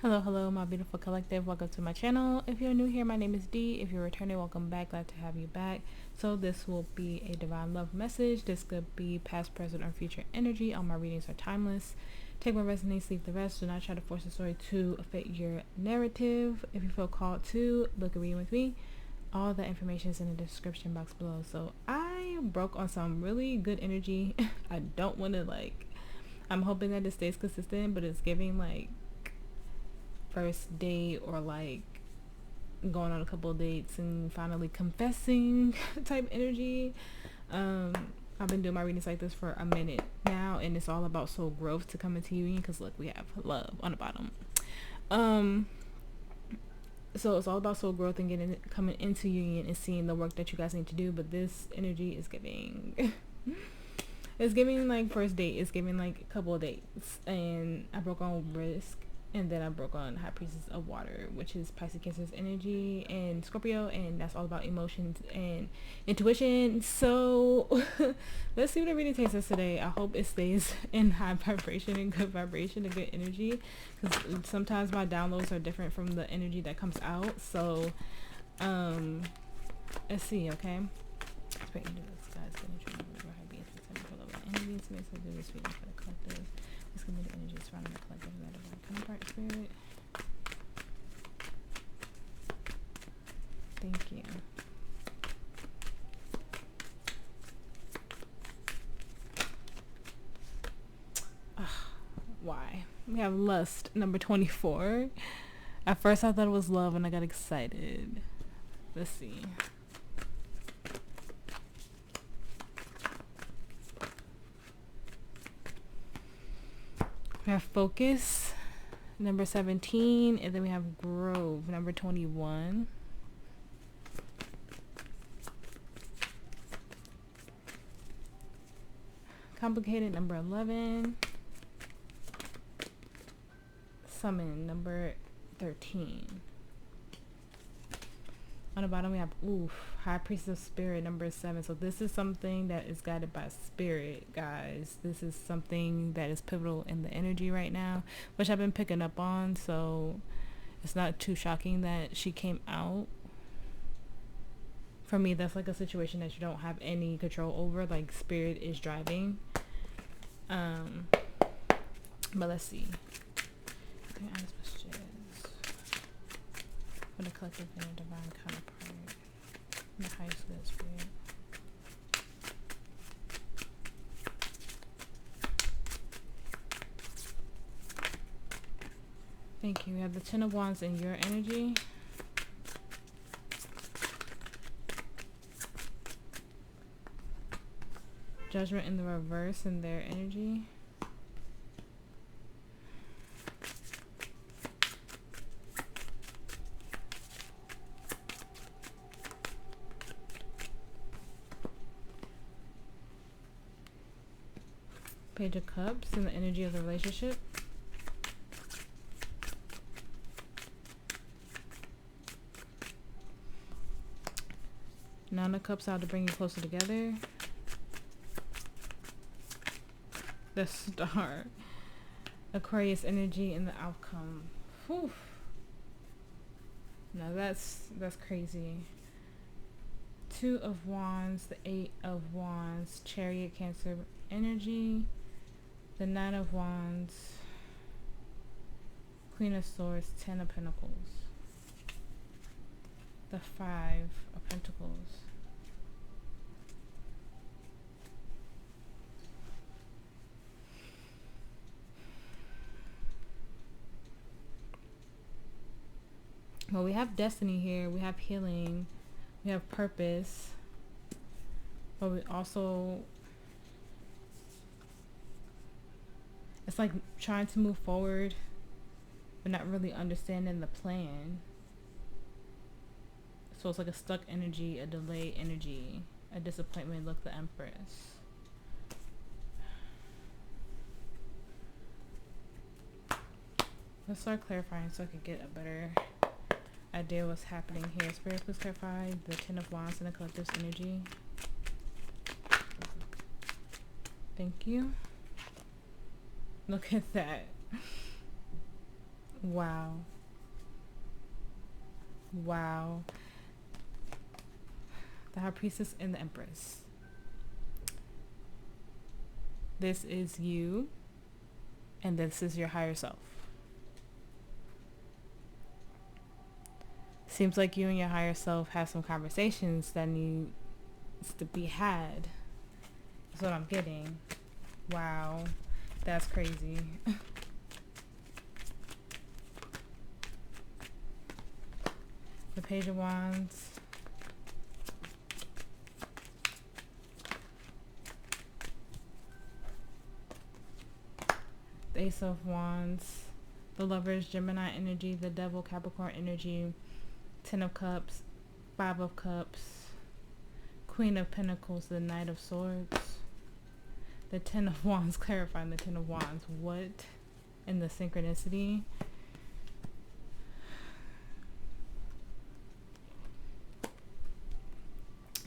Hello, my beautiful collective. Welcome to my channel. If you're new here, my name is Dee. If you're returning, welcome back. Glad to have you back. So this will be a divine love message. This could be past, present, or future energy. All my readings are timeless. Take what resonates, leave the rest. Do not try to force the story to fit your narrative. If you feel called to book a reading with me, all the information is in the description box below. So I broke on some really good energy. I don't want to I'm hoping that it stays consistent, but it's giving first date or going on a couple of dates and finally confessing type energy. I've been doing my readings like this for a minute now, and it's all about soul growth to come into union, because look, we have love on the bottom. So it's all about soul growth and coming into union and seeing the work that you guys need to do. But this energy is giving it's giving like first date, it's giving like a couple of dates, and I broke on risk. And then I broke on High Priestess of Water, which is Pisces, Cancer's energy, and Scorpio, and that's all about emotions and intuition. So let's see what the reading takes us today. I hope it stays in high vibration and good vibration and good energy, because sometimes my downloads are different from the energy that comes out. So let's see, okay? Let's break into this, guys. Energy to make some this reading for the collective. This can be the energy surrounding the collective and that of our counterpart spirit. Thank you. Why? We have lust, number 24. At first I thought it was love and I got excited. Let's see. We have focus, number 17, and then we have grove, number 21. Complicated, number 11. Summon, number 13. On the bottom we have High Priestess of Spirit, number 7. So this is something that is guided by spirit, guys. This is something that is pivotal in the energy right now, which I've been picking up on. So it's not too shocking that she came out. For me, that's like a situation that you don't have any control over. Like spirit is driving. But let's see. For the collective and the divine counterpart, the highest good spirit. Thank you. We have the Ten of Wands in your energy. Judgment in the reverse in their energy. Page of Cups in the energy of the relationship. Nine of Cups out to bring you closer together. The Star. Aquarius energy in the outcome. Whew. Now that's crazy. Two of Wands, the Eight of Wands, Chariot, Cancer energy. The Nine of Wands, Queen of Swords, Ten of Pentacles, the Five of Pentacles, well, we have destiny here, we have healing, we have purpose, but we also, it's like trying to move forward but not really understanding the plan. So it's like a stuck energy, a delay energy, a disappointment. Look, the Empress. Let's start clarifying so I can get a better idea what's happening here. Spirit, please clarify the Ten of Wands and the collective's energy. Thank you. Look at that. Wow. Wow. The High Priestess and the Empress. This is you, and this is your higher self. Seems like you and your higher self have some conversations that needs to be had. That's what I'm getting. Wow. That's crazy. The Page of Wands. The Ace of Wands. The Lovers, Gemini energy. The Devil, Capricorn energy. 10 of Cups. 5 of Cups. Queen of Pentacles. The Knight of Swords. The 10 of Wands. Clarifying the 10 of Wands. What in the synchronicity?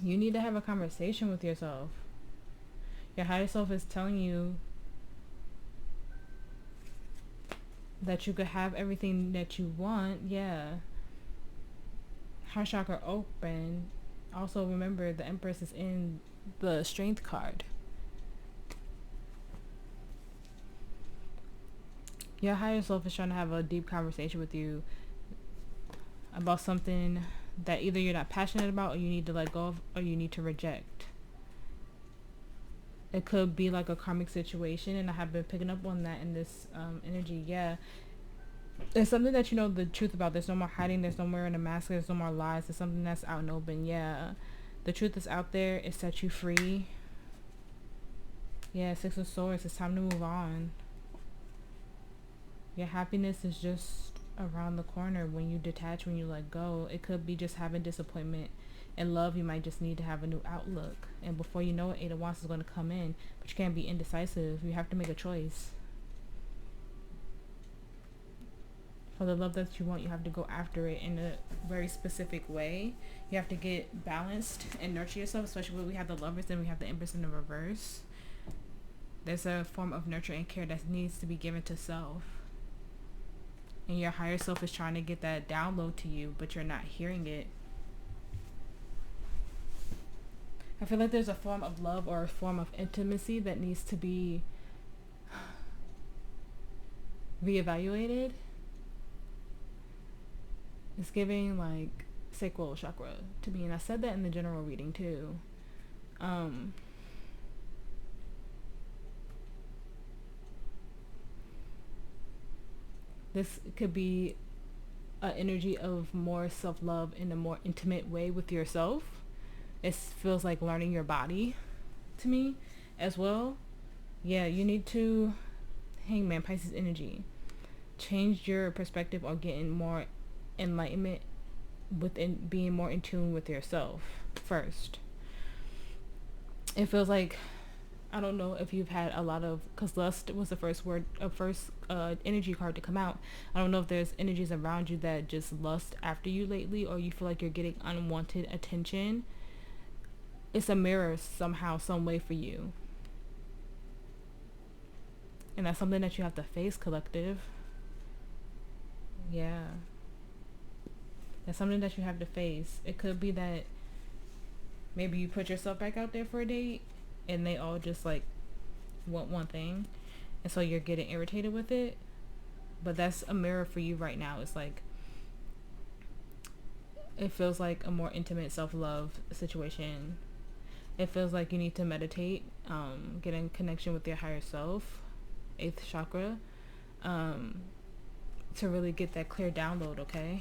You need to have a conversation with yourself. Your higher self is telling you that you could have everything that you want. Yeah. Heart chakra open. Also remember the Empress is in the Strength card. Your higher self is trying to have a deep conversation with you about something that either you're not passionate about, or you need to let go of, or you need to reject. It could be like a karmic situation, and I have been picking up on that in this energy. Yeah, it's something that you know the truth about. There's no more hiding. There's no more in a mask. There's no more lies. It's something that's out and open. Yeah, the truth is out there. It sets you free. Yeah, 6 of Swords. It's time to move on. Your happiness is just around the corner when you detach, when you let go. It could be just having disappointment. In love, you might just need to have a new outlook. And before you know it, 8 of Wands is going to come in. But you can't be indecisive. You have to make a choice. For the love that you want, you have to go after it in a very specific way. You have to get balanced and nurture yourself, especially when we have the Lovers and we have the Empress in the reverse. There's a form of nurture and care that needs to be given to self. And your higher self is trying to get that download to you, but you're not hearing it. I feel like there's a form of love or a form of intimacy that needs to be reevaluated. It's giving like sacral chakra to me, and I said that in the general reading too. This could be an energy of more self-love in a more intimate way with yourself. It feels like learning your body to me as well. Yeah, you need to, Hangman, Pisces energy. Change your perspective on getting more enlightenment within being more in tune with yourself first. It feels like, I don't know if you've had a lot of, because lust was the first energy card to come out. I don't know if there's energies around you that just lust after you lately, or you feel like you're getting unwanted attention. It's a mirror somehow, some way for you. And that's something that you have to face, collective. Yeah. That's something that you have to face. It could be that maybe you put yourself back out there for a date, and they all just like want one thing, and so you're getting irritated with it. But that's a mirror for you right now. It's like, it feels like a more intimate self-love situation. It feels like you need to meditate, get in connection with your higher self, 8th chakra, to really get that clear download, okay?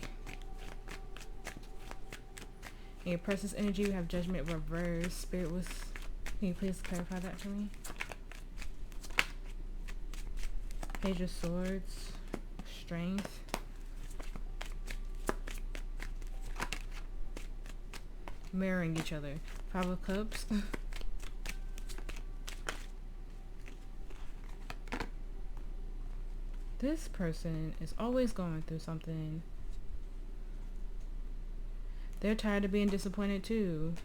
In your person's energy, we have Judgment reverse. Spirit was, can you please clarify that for me? Page of Swords, Strength. Mirroring each other. 5 of Cups. This person is always going through something. They're tired of being disappointed too.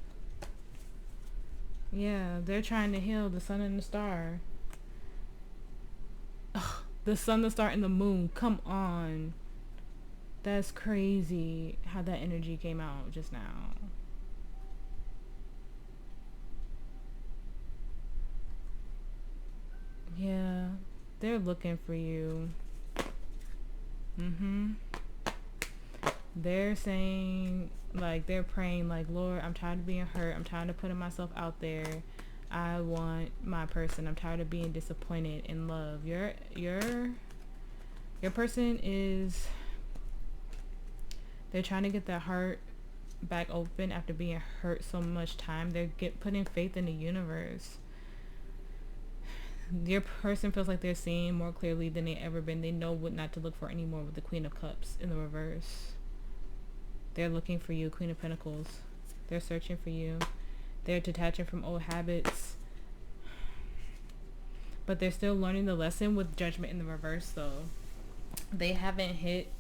Yeah, they're trying to heal the sun and the star. Ugh, the sun, the star, and the moon. Come on. That's crazy how that energy came out just now. Yeah, they're looking for you. They're saying, like, they're praying, like, Lord, I'm tired of being hurt. I'm tired of putting myself out there. I want my person. I'm tired of being disappointed in love. Your person is, they're trying to get their heart back open after being hurt so much time. They're putting faith in the universe. Your person feels like they're seeing more clearly than they ever been. They know what not to look for anymore with the Queen of Cups in the reverse. They're looking for you, Queen of Pentacles. They're searching for you. They're detaching from old habits. But they're still learning the lesson with Judgment in the reverse, though. They haven't hit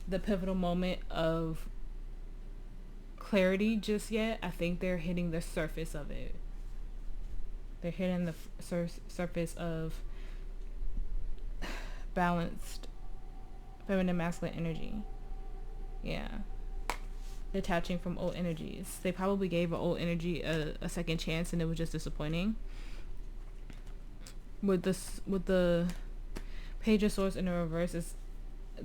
the pivotal moment of clarity just yet. I think they're hitting the surface of it. They're hitting the surface of balanced feminine masculine energy. Yeah. Detaching from old energies. They probably gave an old energy a second chance and it was just disappointing. With the Page of Swords in the reverse, is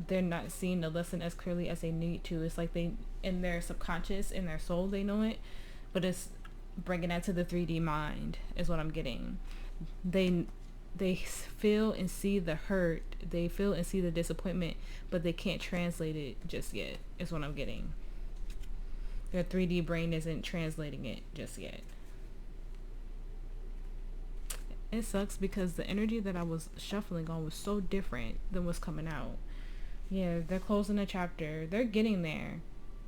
they're not seeing the lesson as clearly as they need to. It's like they, in their subconscious, in their soul, they know it, but it's bringing that to the 3D mind is what I'm getting. They feel and see the hurt, they feel and see the disappointment, but they can't translate it just yet is what I'm getting. Their 3D brain isn't translating it just yet. It sucks because the energy that I was shuffling on was so different than what's coming out. Yeah, they're closing a chapter. They're getting there.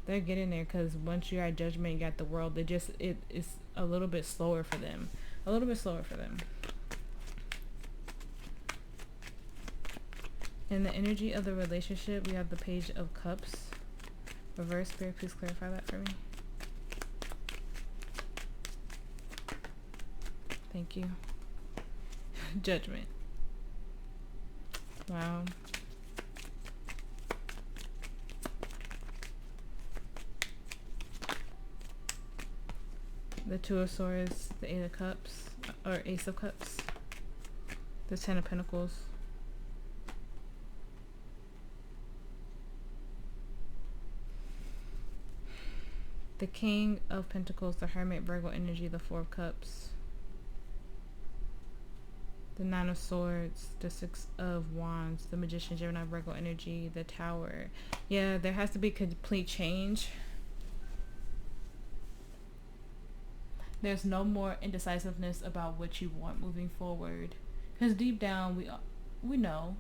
They're getting there because once you're at Judgment, you got the World. It's a little bit slower for them. A little bit slower for them. In the energy of the relationship, we have the Page of Cups. Reverse. Spirit, please clarify that for me. Thank you. Judgment. Wow. The Two of Swords, the Eight of Cups, or Ace of Cups, the Ten of Pentacles. The King of Pentacles, the Hermit, Virgo energy, the Four of Cups. The Nine of Swords, the Six of Wands, the Magician, Gemini, Virgo energy, the Tower. Yeah, there has to be complete change. There's no more indecisiveness about what you want moving forward. Because deep down, we know.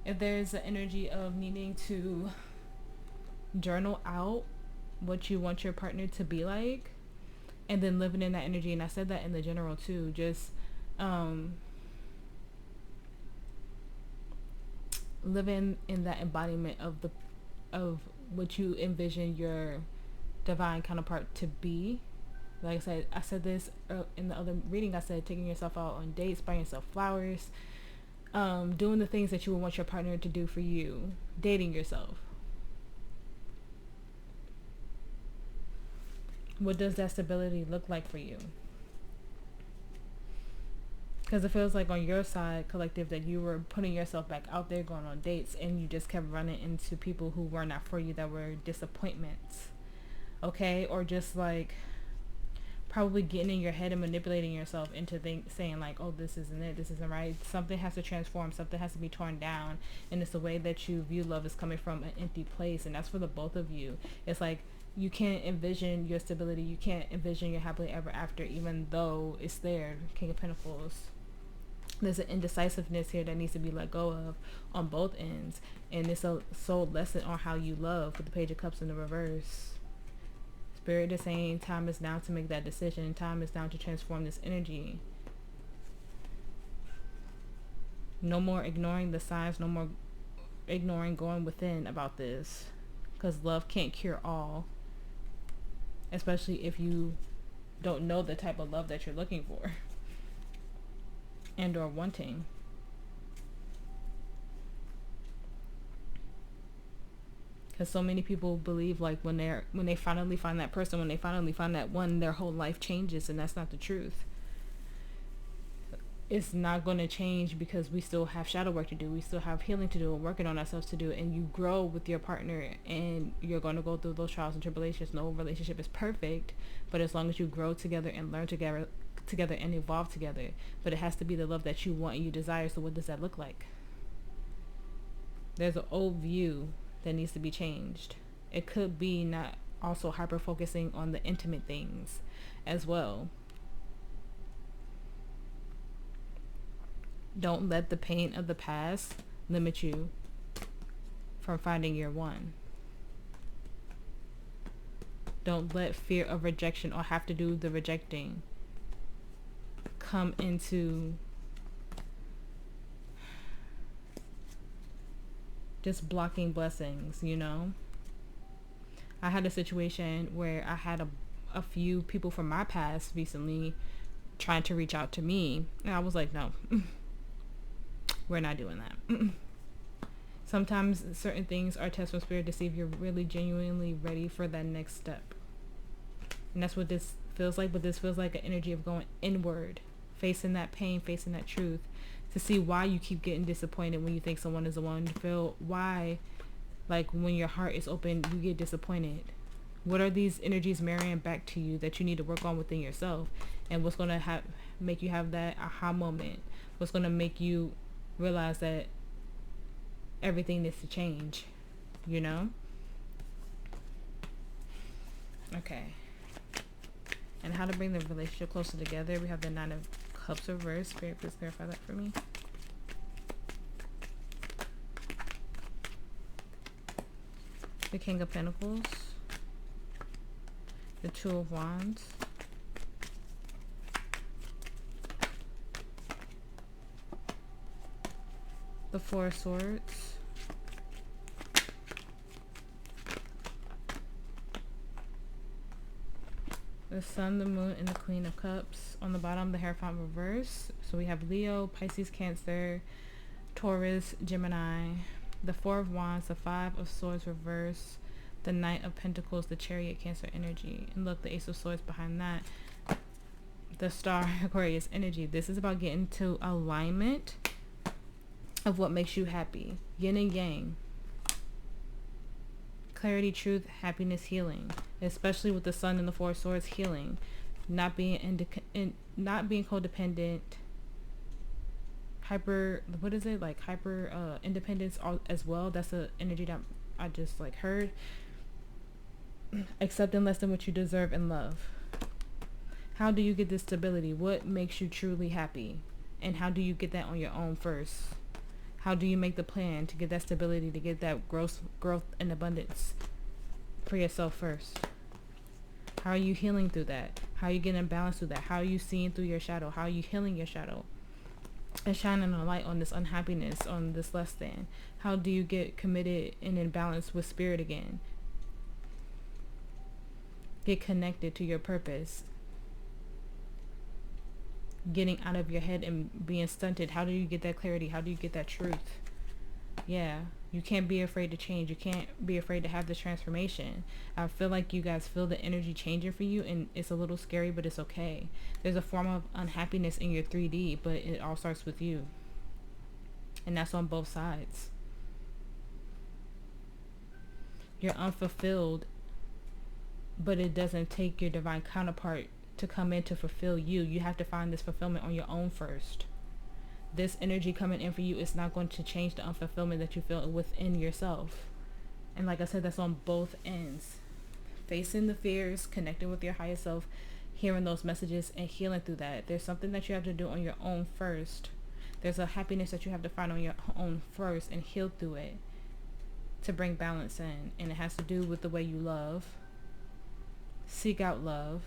If there's an energy of needing to journal out what you want your partner to be like, and then living in that energy, and I said that in the general too, just living in that embodiment of what you envision your divine counterpart to be. Like I said this in the other reading. I said taking yourself out on dates, buying yourself flowers, doing the things that you would want your partner to do for you, dating yourself. What does that stability look like for you? Because it feels like on your side, collective, that you were putting yourself back out there, going on dates, and you just kept running into people who were not for you, that were disappointments. Okay? Or just like probably getting in your head and manipulating yourself into saying like, oh, this isn't it, this isn't right. Something has to transform, something has to be torn down, and it's the way that you view love is coming from an empty place, and that's for the both of you. It's like you can't envision your stability, you can't envision your happily ever after, even though it's there. King of Pentacles. There's an indecisiveness here that needs to be let go of on both ends, and it's a soul lesson on how you love with the Page of Cups in the reverse. Spirit is saying time is now to make that decision. Time is now to transform this energy. No more ignoring the signs. No more ignoring going within about this. Because love can't cure all. Especially if you don't know the type of love that you're looking for. And or wanting. Because so many people believe like when they finally find that person, when they finally find that one, their whole life changes, and that's not the truth. It's not going to change, because we still have shadow work to do. We still have healing to do and working on ourselves to do. And you grow with your partner, and you're going to go through those trials and tribulations. No relationship is perfect, but as long as you grow together and learn together and evolve together. But it has to be the love that you want and you desire. So what does that look like? There's an old view that needs to be changed. It could be not also hyper focusing on the intimate things as well. Don't let the pain of the past limit you from finding your one. Don't let fear of rejection or have to do the rejecting come into just blocking blessings, you know? I had a situation where I had a few people from my past recently trying to reach out to me, and I was like, no. We're not doing that. Sometimes certain things are tests from spirit to see if you're really genuinely ready for that next step. And that's what this feels like, but this feels like an energy of going inward, facing that pain, facing that truth, to see why you keep getting disappointed when you think someone is the one. To feel why, like when your heart is open, you get disappointed. What are these energies marrying back to you that you need to work on within yourself? And what's going to make you have that aha moment? What's going to make you realize that everything needs to change, you know? Okay. And how to bring the relationship closer together. We have the Nine of Cups reversed. Spirit, please clarify that for me. The King of Pentacles. The Two of Wands. The Four of Swords. The Sun, the Moon, and the Queen of Cups. On the bottom, the Hierophant reverse. So we have Leo, Pisces, Cancer, Taurus, Gemini. The Four of Wands, the Five of Swords reverse. The Knight of Pentacles, the Chariot, Cancer energy. And look, the Ace of Swords behind that. The Star, Aquarius energy. This is about getting to alignment of what makes you happy. Yin and yang. Clarity, truth, happiness, healing. Especially with the Sun and the Four Swords, healing. Not being codependent. Hyper independence as well. That's the energy that I just like heard. Accepting less than what you deserve and love. How do you get this stability? What makes you truly happy? And how do you get that on your own first? How do you make the plan to get that stability, to get that growth and abundance for yourself first? How are you healing through that? How are you getting balance through that? How are you seeing through your shadow? How are you healing your shadow? And shining a light on this unhappiness, on this less than. How do you get committed and in balance with spirit again? Get connected to your purpose. Getting out of your head and being stunted. How do you get that clarity? How do you get that truth? Yeah, you can't be afraid to change. You can't be afraid to have this transformation. I feel like you guys feel the energy changing for you, and it's a little scary, but it's okay. There's a form of unhappiness in your 3D, but it all starts with you. And that's on both sides. You're unfulfilled, but it doesn't take your divine counterpart to come in to fulfill you. You have to find this fulfillment on your own first. This energy coming in for you is not going to change the unfulfillment that you feel within yourself. And like I said, that's on both ends. Facing the fears, connecting with your higher self, hearing those messages and healing through that. There's something that you have to do on your own first. There's a happiness that you have to find on your own first and heal through it to bring balance in. And it has to do with the way you love. Seek out love.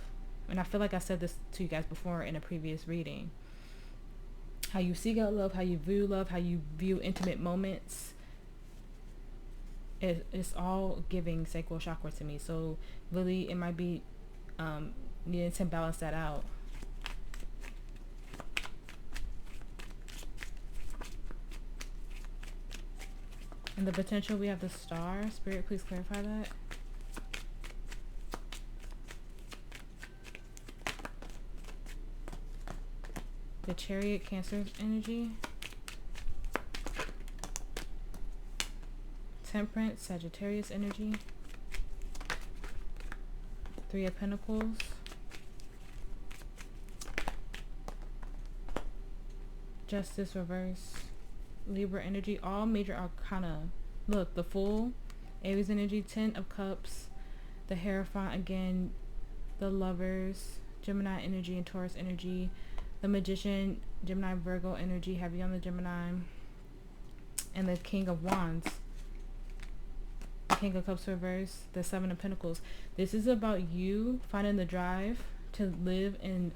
And I feel like I said this to you guys before in a previous reading. How you seek out love, how you view intimate moments. It's all giving sacral chakra to me. So really it might be needing to balance that out. And the potential, we have the Star. Spirit, please clarify that. The Chariot, Cancer energy. Temperance, Sagittarius energy. Three of Pentacles. Justice, reverse. Libra energy, all major arcana. Look, the Fool, Aries energy, 10 of Cups, the Hierophant again, the Lovers, Gemini energy and Taurus energy, the Magician, Gemini, Virgo energy, heavy on the Gemini, and the King of Wands, the King of Cups reverse, the Seven of Pentacles. This is about you finding the drive to live in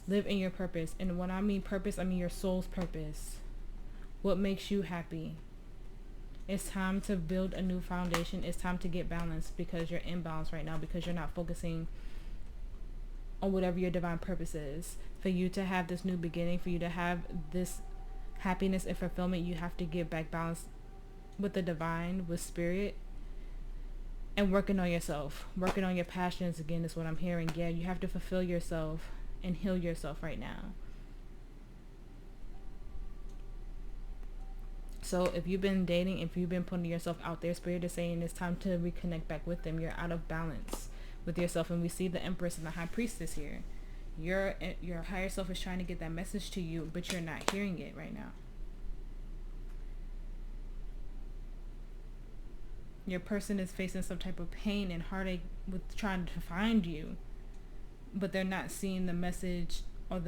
your purpose. And when I mean purpose, I mean your soul's purpose. What makes you happy? It's time to build a new foundation. It's time to get balanced, because you're imbalanced right now, because you're not focusing on whatever your divine purpose is. For you to have this new beginning, for you to have this happiness and fulfillment, you have to get back balanced with the divine, with spirit, and working on yourself. Working on your passions again is what I'm hearing. Yeah, you have to fulfill yourself and heal yourself right now. So if you've been dating, if you've been putting yourself out there, Spirit is saying it's time to reconnect back with them. You're out of balance with yourself. And we see the Empress and the High Priestess here. Your higher self is trying to get that message to you, but you're not hearing it right now. Your person is facing some type of pain and heartache with trying to find you, but they're not seeing the message, or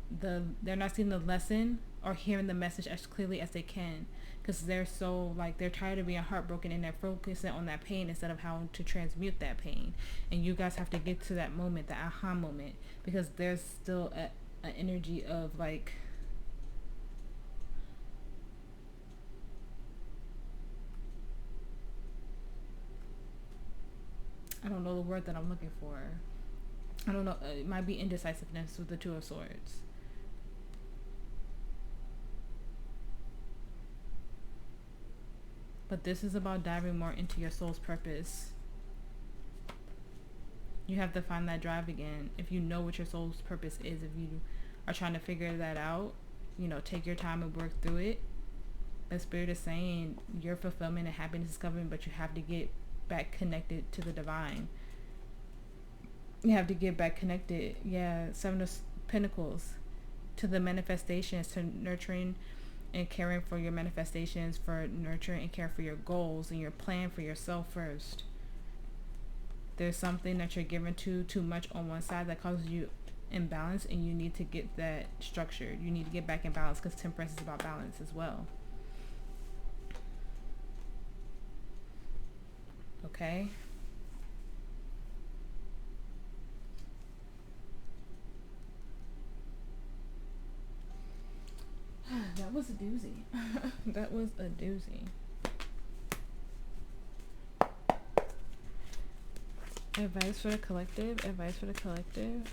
they're not seeing the lesson or hearing the message as clearly as they can, because they're so they're tired of being heartbroken, and they're focusing on that pain instead of how to transmute that pain. And you guys have to get to that moment, the aha moment, because there's still an energy of I don't know the word that I'm looking for. I don't know. It might be indecisiveness with the Two of Swords. But this is about diving more into your soul's purpose. You have to find that drive again. If you know what your soul's purpose is, if you are trying to figure that out, take your time and work through it. The Spirit is saying your fulfillment and happiness is coming, but you have to get back connected to the divine. You have to get back connected. Yeah, Seven of Pentacles, to the manifestations, to nurturing and caring for your manifestations, for nurturing and caring for your goals and your plan for yourself first. There's something that you're giving too much on one side that causes you imbalance, and you need to get that structured. You need to get back in balance, because Temperance is about balance as well. Okay? That was a doozy. That was a doozy. Advice for the collective. Advice for the collective.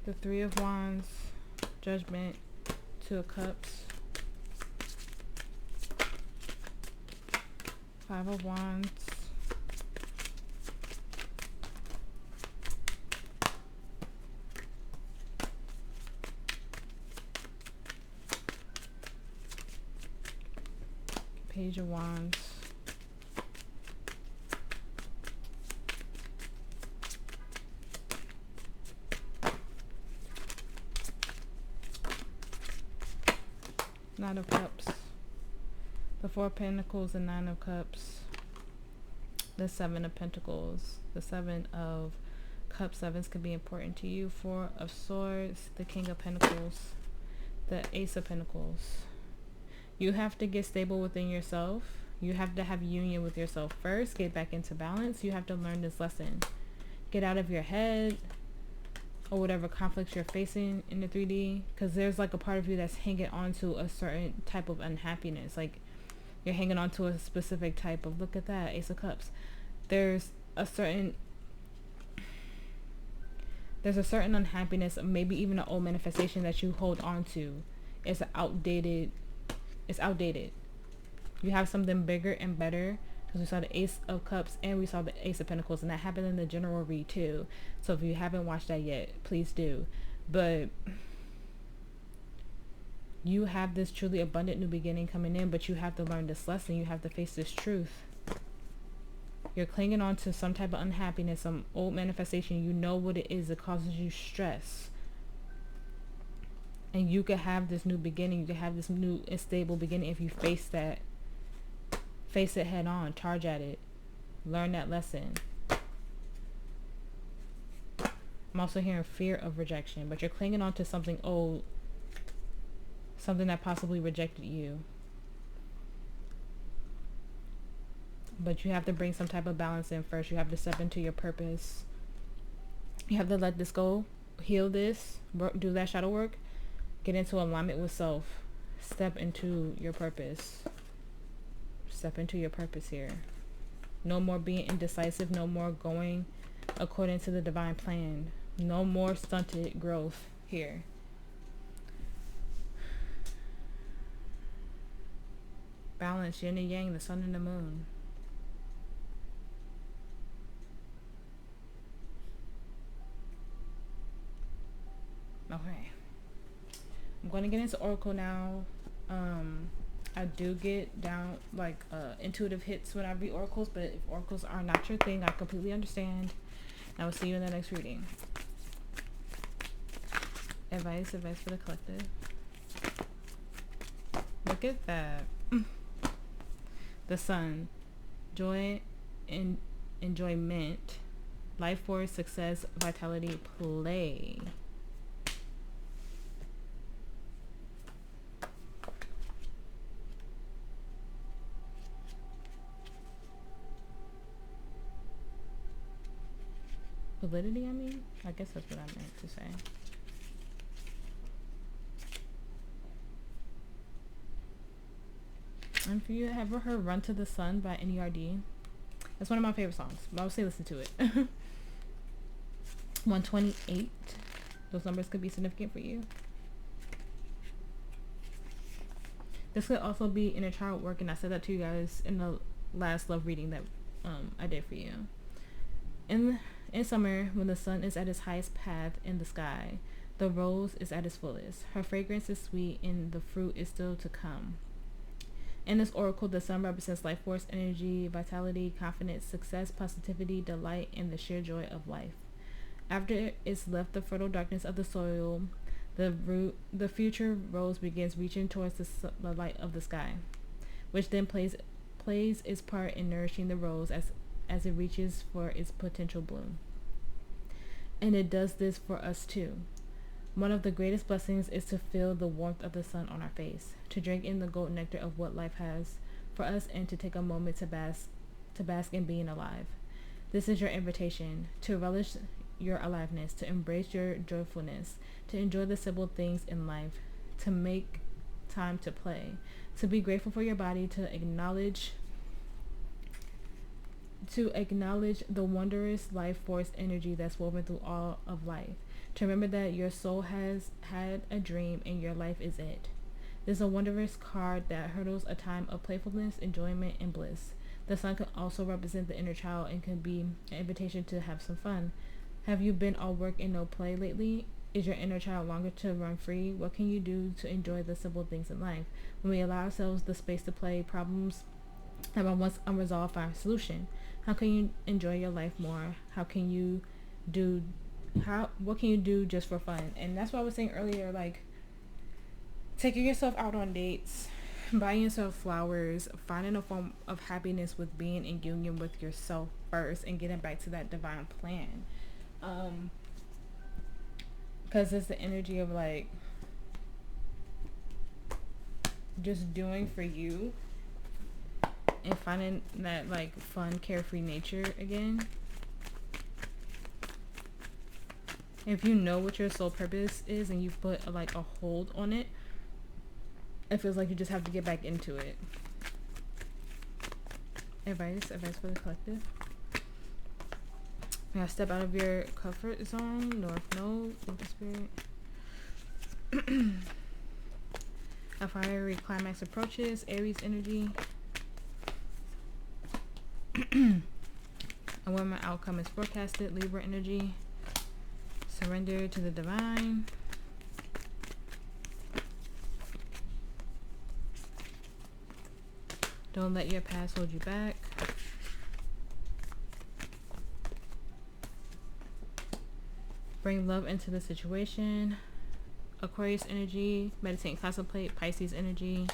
The Three of Wands. Judgment. Two of Cups. Five of Wands. Page of Wands. Nine of Cups. The Four of Pentacles and Nine of Cups. The Seven of Pentacles. The Seven of Cups. Sevens can be important to you. Four of Swords. The King of Pentacles. The Ace of Pentacles. You have to get stable within yourself. You have to have union with yourself first. Get back into balance. You have to learn this lesson. Get out of your head, or whatever conflicts you're facing in the 3D. Because there's a part of you that's hanging on to a certain type of unhappiness. You're hanging on to a specific type of, look at that, Ace of Cups. There's There's a certain unhappiness, maybe even an old manifestation that you hold on to. It's outdated. It's outdated. You have something bigger and better, because we saw the Ace of Cups and we saw the Ace of Pentacles, and that happened in the general read too. So if you haven't watched that yet, please do. But you have this truly abundant new beginning coming in, but you have to learn this lesson. You have to face this truth. You're clinging on to some type of unhappiness, some old manifestation. You know what it is. It causes you stress. And you could have this new beginning. You could have this new and stable beginning if you face that. Face it head on. Charge at it. Learn that lesson. I'm also hearing fear of rejection. But you're clinging on to something old. Something that possibly rejected you. But you have to bring some type of balance in first. You have to step into your purpose. You have to let this go. Heal this. Do that shadow work. Get into alignment with self. Step into your purpose. Step into your purpose here. No more being indecisive. No more going according to the divine plan. No more stunted growth here. Balance, yin and yang, the sun and the moon. Okay. I'm going to get into Oracle now. I do get down like intuitive hits when I read oracles, but if oracles are not your thing, I completely understand. I will see you in the next reading. Advice for the collective. Look at that. The sun. Joy and enjoyment. Life force, success, vitality, play. Validity, I mean? I guess that's what I meant to say. And if you ever heard Run to the Sun by NERD, that's one of my favorite songs, but I would say listen to it. 128. Those numbers could be significant for you. This could also be inner child work, and I said that to you guys in the last love reading that I did for you. In summer, when the sun is at its highest path in the sky, the rose is at its fullest. Her fragrance is sweet, and the fruit is still to come. In this oracle, the sun represents life force, energy, vitality, confidence, success, positivity, delight, and the sheer joy of life. After it's left the fertile darkness of the soil, the future rose begins reaching towards the light of the sky, which then plays its part in nourishing the rose as it reaches for its potential bloom. And it does this for us too. One of the greatest blessings is to feel the warmth of the sun on our face, to drink in the golden nectar of what life has for us, and to take a moment to bask in being alive. This is your invitation to relish your aliveness, to embrace your joyfulness, to enjoy the simple things in life, to make time to play, to be grateful for your body, to acknowledge the wondrous life force energy that's woven through all of life. To remember that your soul has had a dream and your life is it. This is a wondrous card that heralds a time of playfulness, enjoyment, and bliss. The sun can also represent the inner child and can be an invitation to have some fun. Have you been all work and no play lately? Is your inner child longer to run free? What can you do to enjoy the simple things in life? When we allow ourselves the space to play, problems that were once unresolved find a solution. How can you enjoy your life more? What can you do just for fun? And that's what I was saying earlier, like taking yourself out on dates, buying yourself flowers, finding a form of happiness with being in union with yourself first and getting back to that divine plan. Because it's the energy of like just doing for you and finding that like fun, carefree nature again. If you know what your soul purpose is and you've put like a hold on it, it feels like you just have to get back into it. Advice for the collective. Now step out of your comfort zone. North Node. Thank you, Spirit. A fiery climax approaches. Aries energy. And when my outcome is forecasted. Libra energy. Surrender to the divine. Don't let your past hold you back. Bring love into the situation. Aquarius energy. Meditate and contemplate. Pisces energy.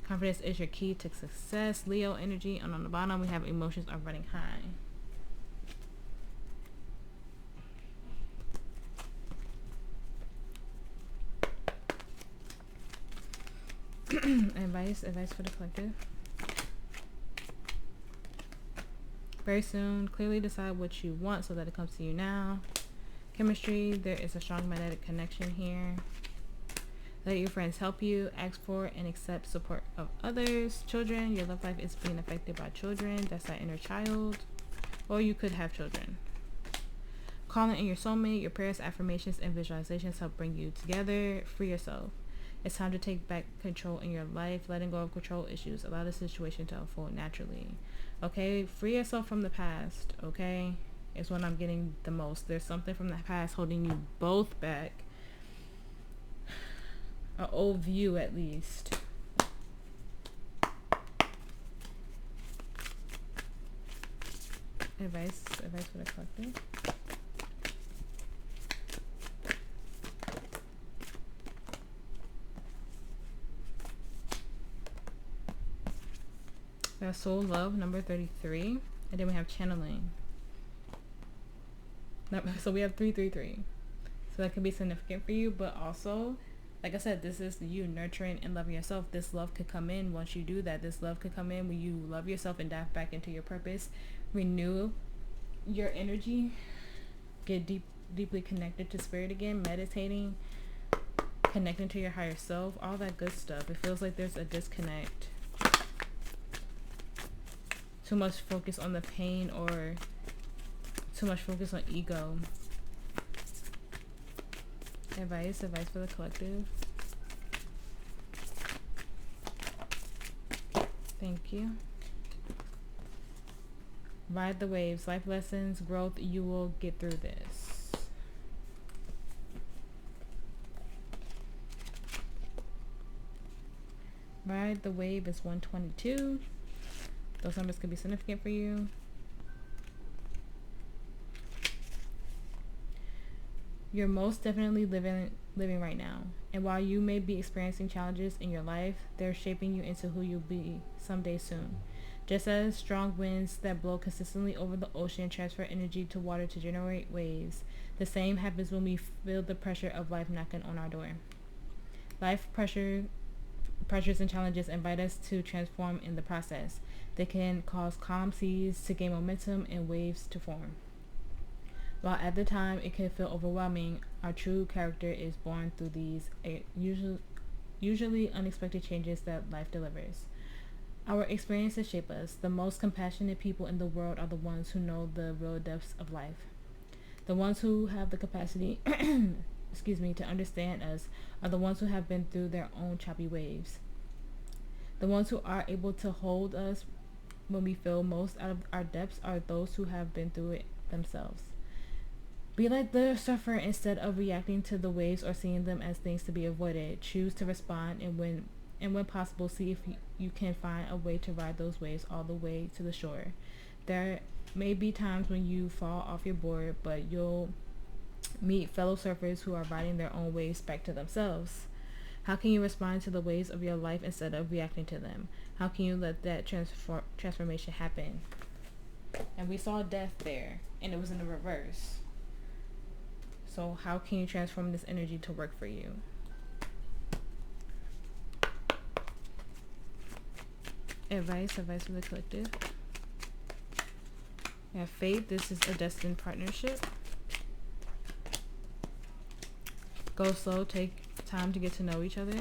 Confidence is your key to success. Leo energy. And on the bottom we have emotions are running high. Advice for the collective. Very soon, clearly decide what you want so that it comes to you now. Chemistry, there is a strong magnetic connection here. Let your friends help you. Ask for and accept support of others. Children, your love life is being affected by children. That's that inner child. Or you could have children. Calling in your soulmate, your prayers, affirmations, and visualizations help bring you together. Free yourself. It's time to take back control in your life. Letting go of control issues. Allow the situation to unfold naturally. Okay? Free yourself from the past. Okay? Is what I'm getting the most. There's something from the past holding you both back. An old view at least. Advice for the collective. We have soul love, number 33, and then we have channeling. So we have 333. So that can be significant for you, but also, like I said, this is you nurturing and loving yourself. This love could come in once you do that. This love could come in when you love yourself and dive back into your purpose, renew your energy, get deeply connected to spirit again, meditating, connecting to your higher self, all that good stuff. It feels like there's a disconnect. Too much focus on the pain or too much focus on ego. Advice for the collective. Thank you. Ride the waves. Life lessons, growth. You will get through this. Ride the wave is 122. Those numbers could be significant for you. You're most definitely living right now. And while you may be experiencing challenges in your life, they're shaping you into who you'll be someday soon. Just as strong winds that blow consistently over the ocean transfer energy to water to generate waves, the same happens when we feel the pressure of life knocking on our door. Life pressures and challenges invite us to transform in the process. They can cause calm seas to gain momentum and waves to form. While at the time it can feel overwhelming, our true character is born through these usually unexpected changes that life delivers. Our experiences shape us. The most compassionate people in the world are the ones who know the real depths of life. The ones who have the capacity to understand us are the ones who have been through their own choppy waves. The ones who are able to hold us when we feel most out of our depths are those who have been through it themselves. Be like the surfer instead of reacting to the waves or seeing them as things to be avoided. Choose to respond and when possible, see if you can find a way to ride those waves all the way to the shore. There may be times when you fall off your board, but you'll meet fellow surfers who are riding their own waves back to themselves. How can you respond to the waves of your life instead of reacting to them? How can you let that transformation happen? And we saw death there, and it was in the reverse. So how can you transform this energy to work for you? Advice for the collective. You have faith. This is a destined partnership. Go slow. Take time to get to know each other.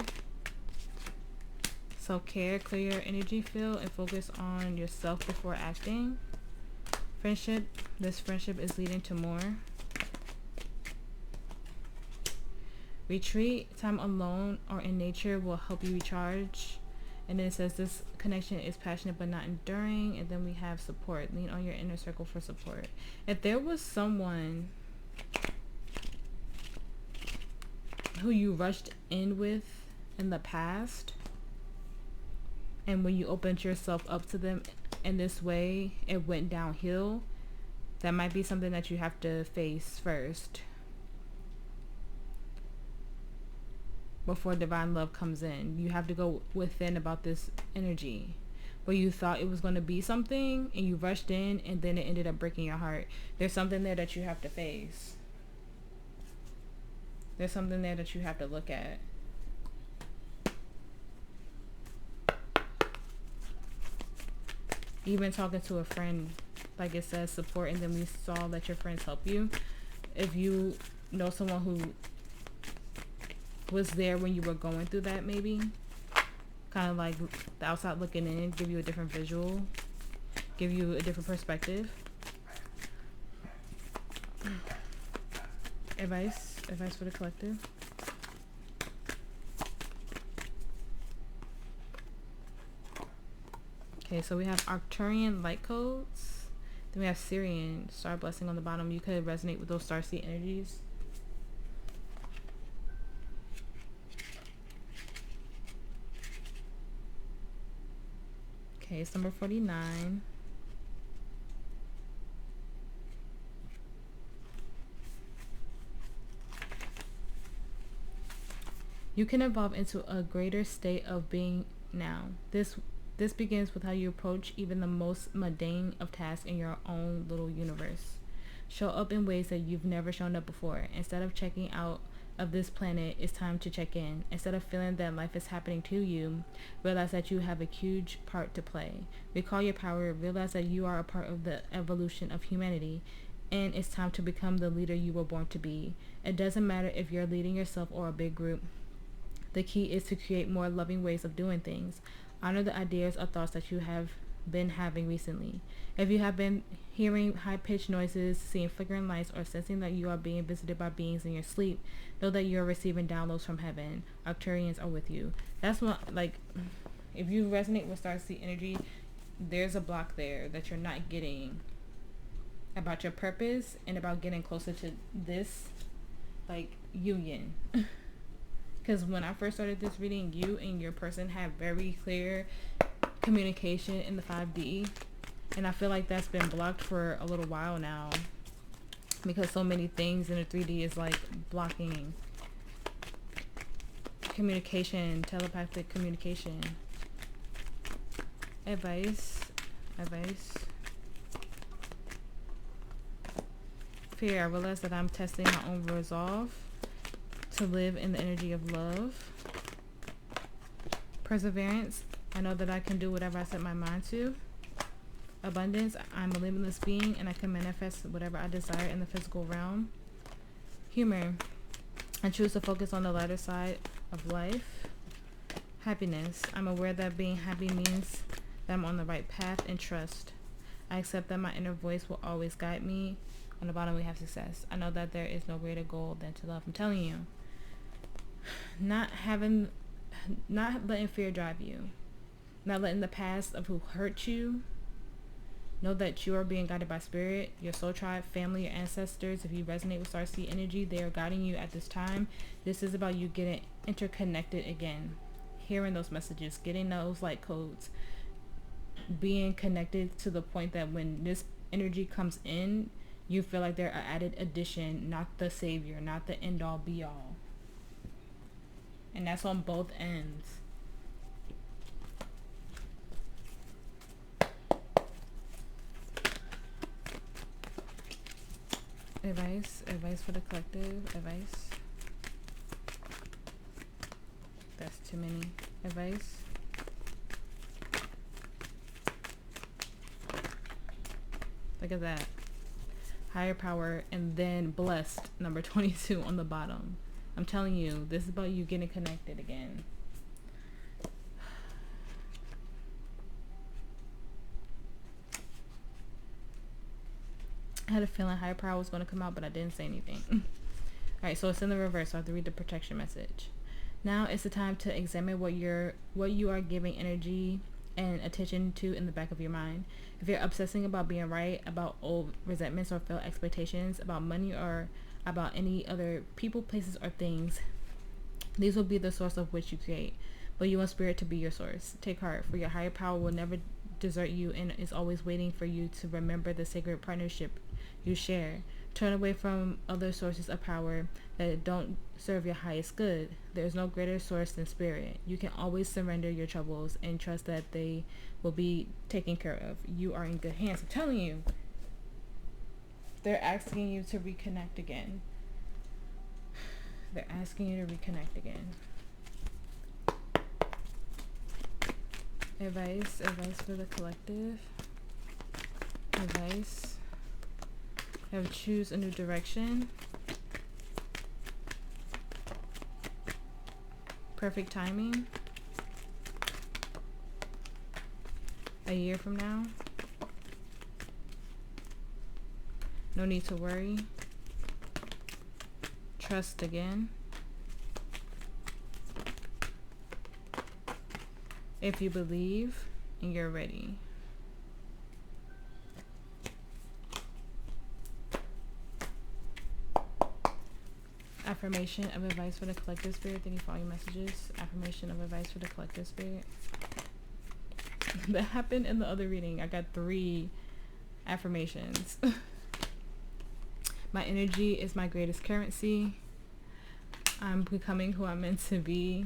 Self-care. Clear your energy field and focus on yourself before acting. Friendship. This friendship is leading to more. Retreat, time alone or in nature will help you recharge. And then it says this connection is passionate but not enduring. And then we have support. Lean on your inner circle for support. If there was someone who you rushed in with in the past, and when you opened yourself up to them in this way, it went downhill, that might be something that you have to face first before divine love comes in. You have to go within about this energy. Where you thought it was going to be something and you rushed in and then it ended up breaking your heart. There's something there that you have to face. There's something there that you have to look at. Even talking to a friend, like it says, support, and then we saw that your friends help you. If you know someone who was there when you were going through that, maybe kind of like the outside looking in, give you a different visual, give you a different perspective. Advice for the collective. Okay, so we have Arcturian light codes. Then we have Syrian star blessing on the bottom. You could resonate with those starseed energies. Okay, it's number 49. You can evolve into a greater state of being now. This begins with how you approach even the most mundane of tasks in your own little universe. Show up in ways that you've never shown up before. Instead of checking out of this planet, it's time to check in. Instead of feeling that life is happening to you, realize that you have a huge part to play. Recall your power, realize that you are a part of the evolution of humanity, and it's time to become the leader you were born to be. It doesn't matter if you're leading yourself or a big group. The key is to create more loving ways of doing things. Honor the ideas or thoughts that you have been having recently. If you have been hearing high-pitched noises, seeing flickering lights, or sensing that you are being visited by beings in your sleep, know that you are receiving downloads from heaven. Arcturians are with you. That's what, like, if you resonate with Starseed energy, there's a block there that you're not getting about your purpose and about getting closer to this, like, union. Because when I first started this reading, you and your person have very clear communication in the 5D. And I feel like that's been blocked for a little while now. Because so many things in the 3D is like blocking communication, telepathic communication. Advice. Fear. I realize that I'm testing my own resolve to live in the energy of love. Perseverance. I know that I can do whatever I set my mind to. Abundance. I'm a limitless being and I can manifest whatever I desire in the physical realm. Humor. I choose to focus on the lighter side of life. Happiness. I'm aware that being happy means that I'm on the right path, and trust. I accept that my inner voice will always guide me. On the bottom we have success. I know that there is no greater goal than to love. I'm telling you. Not letting fear drive you. Not letting the past of who hurt you. Know that you are being guided by spirit, your soul tribe, family, your ancestors. If you resonate with Starseed energy, they are guiding you at this time. This is about you getting interconnected again. Hearing those messages, getting those light codes. Being connected to the point that when this energy comes in, you feel like they're an added addition, not the savior, not the end all be all. And that's on both ends. Advice for the collective. Advice. That's too many. Advice. Look at that. Higher power and then blessed, number 22 on the bottom. I'm telling you, this is about you getting connected again. I had a feeling higher power was going to come out, but I didn't say anything. All right, so it's in the reverse, so I have to read the protection message. Now it's the time to examine what you are giving energy and attention to in the back of your mind. If you're obsessing about being right, about old resentments or failed expectations, about money, or about any other people, places, or things, these will be the source of which you create. But you want spirit to be your source. Take heart, for your higher power will never desert you and is always waiting for you to remember the sacred partnership you share. Turn away from other sources of power that don't serve your highest good. There is no greater source than spirit. You can always surrender your troubles and trust that they will be taken care of. You are in good hands. I'm telling you. They're asking you to reconnect again. They're asking you to reconnect again. Advice for the collective. Advice. Have choose a new direction. Perfect timing. A year from now. No need to worry. Trust again. If you believe and you're ready. Affirmation of advice for the collective spirit. Thank you for all your messages. Affirmation of advice for the collective spirit. That happened in the other reading. I got 3 affirmations. My energy is my greatest currency. I'm becoming who I'm meant to be.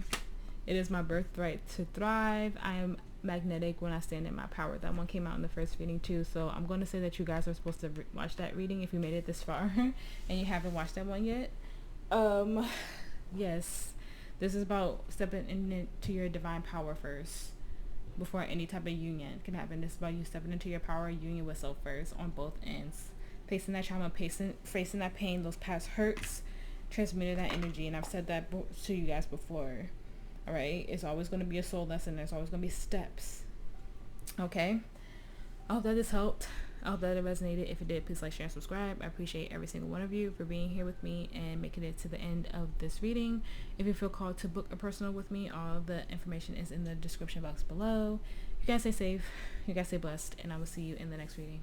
It is my birthright to thrive. I am magnetic when I stand in my power. That one came out in the first reading too. So I'm going to say that you guys are supposed to watch that reading if you made it this far and you haven't watched that one yet. Yes, this is about stepping into your divine power first before any type of union can happen. This is about you stepping into your power, union with self first on both ends. Facing that trauma, facing that pain, those past hurts, transmitting that energy. And I've said that to you guys before. All right, it's always going to be a soul lesson. There's always going to be steps. Okay, I hope that this helped. I hope that it resonated. If it did, please like, share, and subscribe. I appreciate every single one of you for being here with me and making it to the end of this reading. If you feel called to book a personal with me, all the information is in the description box below. You guys stay safe. You guys stay blessed. And I will see you in the next reading.